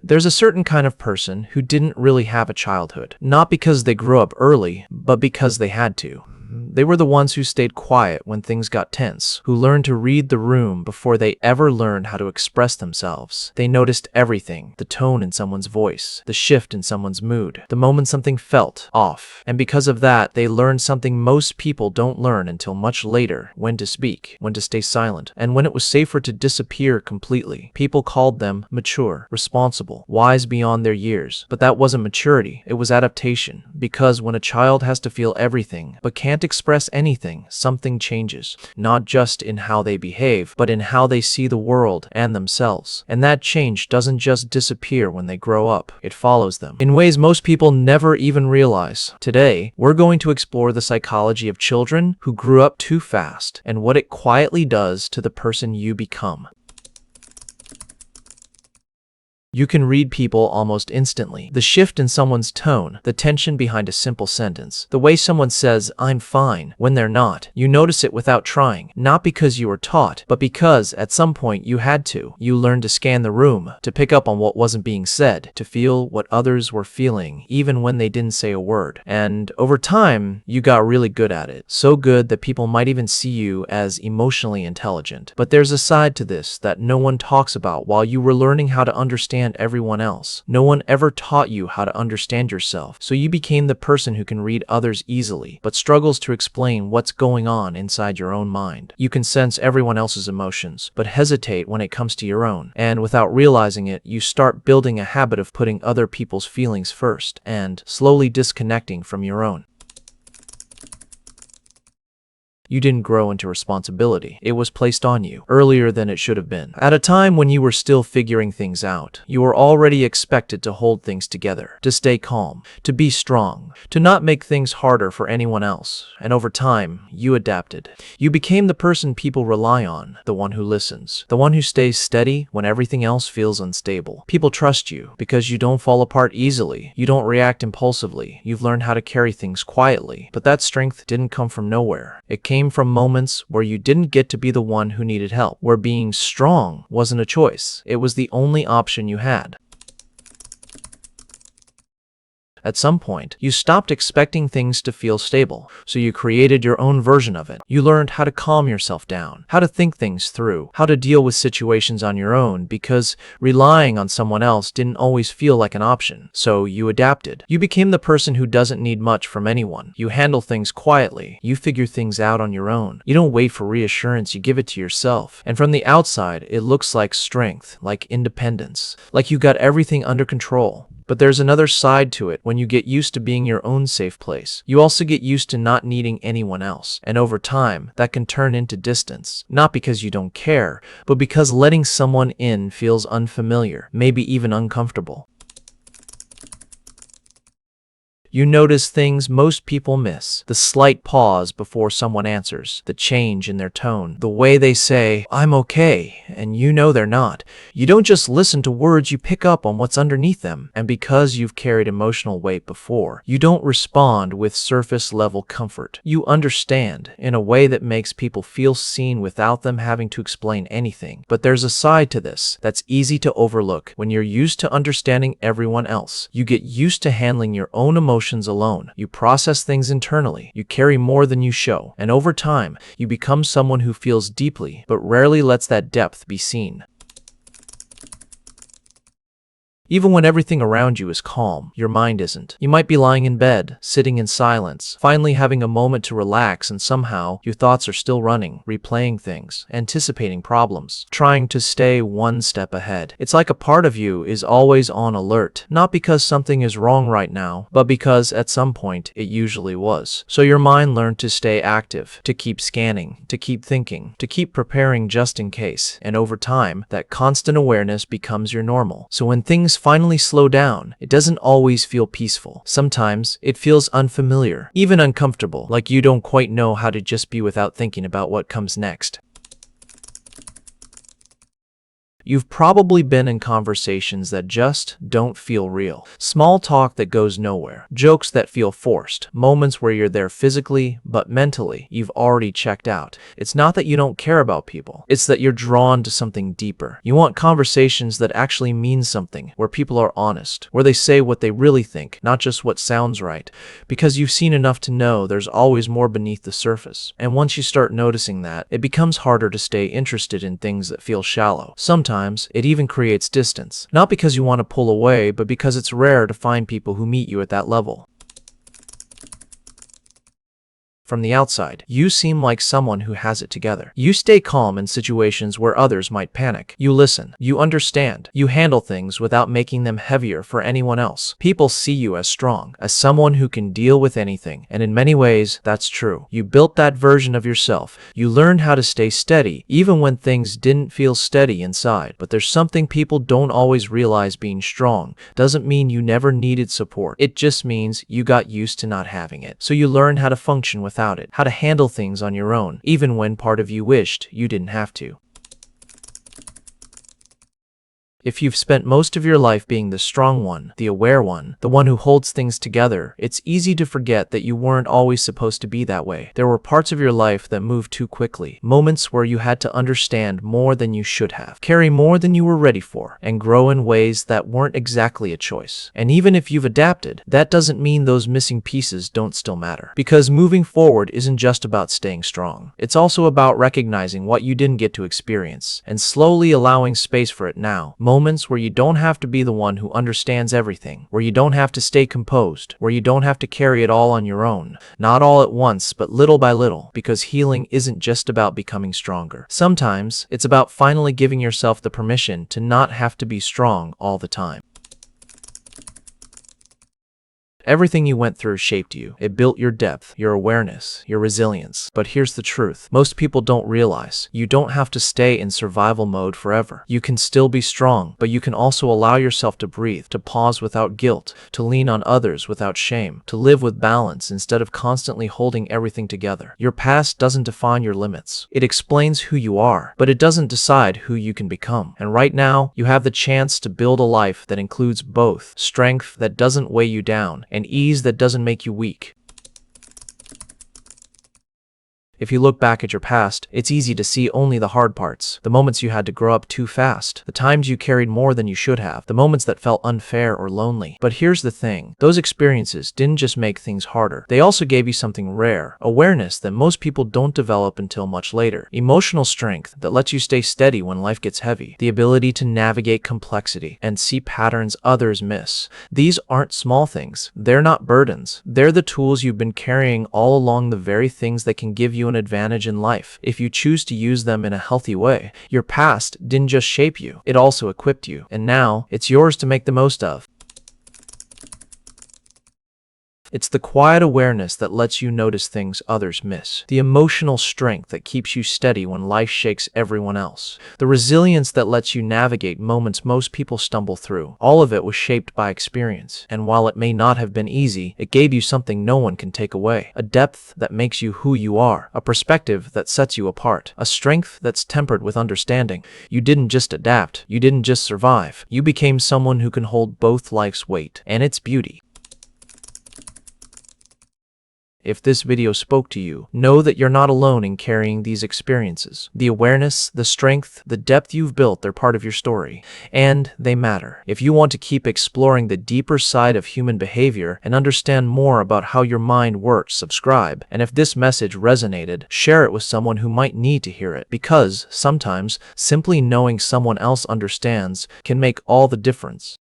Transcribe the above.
There's a certain kind of person who didn't really have a childhood, not because they grew up early, but because they had to. They were the ones who stayed quiet when things got tense, who learned to read the room before they ever learned how to express themselves. They noticed everything, the tone in someone's voice, the shift in someone's mood, the moment something felt off. And because of that, they learned something most people don't learn until much later: when to speak, when to stay silent, and when it was safer to disappear completely. People called them mature, responsible, wise beyond their years. But that wasn't maturity, it was adaptation. Because when a child has to feel everything, but can't express anything, something changes. Not just in how they behave, but in how they see the world and themselves. And that change doesn't just disappear when they grow up, it follows them in ways most people never even realize. Today, we're going to explore the psychology of children who grew up too fast and what it quietly does to the person you become. You can read people almost instantly. The shift in someone's tone, the tension behind a simple sentence, the way someone says, "I'm fine," when they're not. You notice it without trying, not because you were taught, but because at some point you had to. You learned to scan the room, to pick up on what wasn't being said, to feel what others were feeling, even when they didn't say a word. And over time, you got really good at it. So good that people might even see you as emotionally intelligent. But there's a side to this that no one talks about. While you were learning how to understand everyone else, no one ever taught you how to understand yourself. So you became the person who can read others easily, but struggles to explain what's going on inside your own mind. You can sense everyone else's emotions, but hesitate when it comes to your own. And without realizing it, you start building a habit of putting other people's feelings first and slowly disconnecting from your own. You didn't grow into responsibility. It was placed on you earlier than it should have been. At a time when you were still figuring things out, you were already expected to hold things together, to stay calm, to be strong, to not make things harder for anyone else. And over time, you adapted. You became the person people rely on, the one who listens, the one who stays steady when everything else feels unstable. People trust you because you don't fall apart easily. You don't react impulsively. You've learned how to carry things quietly. But that strength didn't come from nowhere. It came from moments where you didn't get to be the one who needed help, where being strong wasn't a choice. It was the only option you had. At some point, you stopped expecting things to feel stable, so you created your own version of it. You learned how to calm yourself down, how to think things through, how to deal with situations on your own, because relying on someone else didn't always feel like an option. So you adapted. You became the person who doesn't need much from anyone. You handle things quietly. You figure things out on your own. You don't wait for reassurance, you give it to yourself. And from the outside, it looks like strength, like independence, like you got everything under control. But there's another side to it. When you get used to being your own safe place, you also get used to not needing anyone else. And over time, that can turn into distance. Not because you don't care, but because letting someone in feels unfamiliar, maybe even uncomfortable. You notice things most people miss. The slight pause before someone answers, the change in their tone, the way they say, "I'm okay," and you know they're not. You don't just listen to words, you pick up on what's underneath them. And because you've carried emotional weight before, you don't respond with surface-level comfort. You understand in a way that makes people feel seen without them having to explain anything. But there's a side to this that's easy to overlook. When you're used to understanding everyone else, you get used to handling your own emotions alone. You process things internally. You carry more than you show. And over time, you become someone who feels deeply, but rarely lets that depth be seen. Even when everything around you is calm, your mind isn't. You might be lying in bed, sitting in silence, finally having a moment to relax, and somehow your thoughts are still running, replaying things, anticipating problems, trying to stay one step ahead. It's like a part of you is always on alert, not because something is wrong right now, but because at some point it usually was. So your mind learned to stay active, to keep scanning, to keep thinking, to keep preparing just in case. And over time, that constant awareness becomes your normal. So when things finally slow down, it doesn't always feel peaceful. Sometimes it feels unfamiliar, even uncomfortable, like you don't quite know how to just be without thinking about what comes next. You've probably been in conversations that just don't feel real. Small talk that goes nowhere. Jokes that feel forced. Moments where you're there physically, but mentally, you've already checked out. It's not that you don't care about people. It's that you're drawn to something deeper. You want conversations that actually mean something, where people are honest, where they say what they really think, not just what sounds right, because you've seen enough to know there's always more beneath the surface. And once you start noticing that, it becomes harder to stay interested in things that feel shallow. Sometimes, it even creates distance. Not because you want to pull away, but because it's rare to find people who meet you at that level. From the outside, you seem like someone who has it together. You stay calm in situations where others might panic. You listen. You understand. You handle things without making them heavier for anyone else. People see you as strong, as someone who can deal with anything, and in many ways, that's true. You built that version of yourself. You learned how to stay steady, even when things didn't feel steady inside. But there's something people don't always realize: being strong doesn't mean you never needed support. It just means you got used to not having it. So you learn how to function without it, how to handle things on your own, even when part of you wished you didn't have to. If you've spent most of your life being the strong one, the aware one, the one who holds things together, it's easy to forget that you weren't always supposed to be that way. There were parts of your life that moved too quickly, moments where you had to understand more than you should have, carry more than you were ready for, and grow in ways that weren't exactly a choice. And even if you've adapted, that doesn't mean those missing pieces don't still matter. Because moving forward isn't just about staying strong. It's also about recognizing what you didn't get to experience, and slowly allowing space for it now. Moments where you don't have to be the one who understands everything, where you don't have to stay composed, where you don't have to carry it all on your own. Not all at once, but little by little, because healing isn't just about becoming stronger. Sometimes, it's about finally giving yourself the permission to not have to be strong all the time. Everything you went through shaped you. It built your depth, your awareness, your resilience. But here's the truth. Most people don't realize you don't have to stay in survival mode forever. You can still be strong, but you can also allow yourself to breathe, to pause without guilt, to lean on others without shame, to live with balance instead of constantly holding everything together. Your past doesn't define your limits. It explains who you are, but it doesn't decide who you can become. And right now, you have the chance to build a life that includes both strength that doesn't weigh you down and ease that doesn't make you weak. If you look back at your past, it's easy to see only the hard parts, the moments you had to grow up too fast, the times you carried more than you should have, the moments that felt unfair or lonely. But here's the thing, those experiences didn't just make things harder. They also gave you something rare, awareness that most people don't develop until much later, emotional strength that lets you stay steady when life gets heavy, the ability to navigate complexity and see patterns others miss. These aren't small things. They're not burdens. They're the tools you've been carrying all along, the very things that can give you an advantage in life if you choose to use them in a healthy way. Your past didn't just shape you, it also equipped you, and now it's yours to make the most of. It's the quiet awareness that lets you notice things others miss, the emotional strength that keeps you steady when life shakes everyone else, the resilience that lets you navigate moments most people stumble through. All of it was shaped by experience, and while it may not have been easy, it gave you something no one can take away, a depth that makes you who you are, a perspective that sets you apart, a strength that's tempered with understanding. You didn't just adapt, you didn't just survive, you became someone who can hold both life's weight and its beauty. If this video spoke to you, know that you're not alone in carrying these experiences. The awareness, the strength, the depth you've built, they're part of your story, and they matter. If you want to keep exploring the deeper side of human behavior and understand more about how your mind works, subscribe. And if this message resonated, share it with someone who might need to hear it, because sometimes simply knowing someone else understands can make all the difference.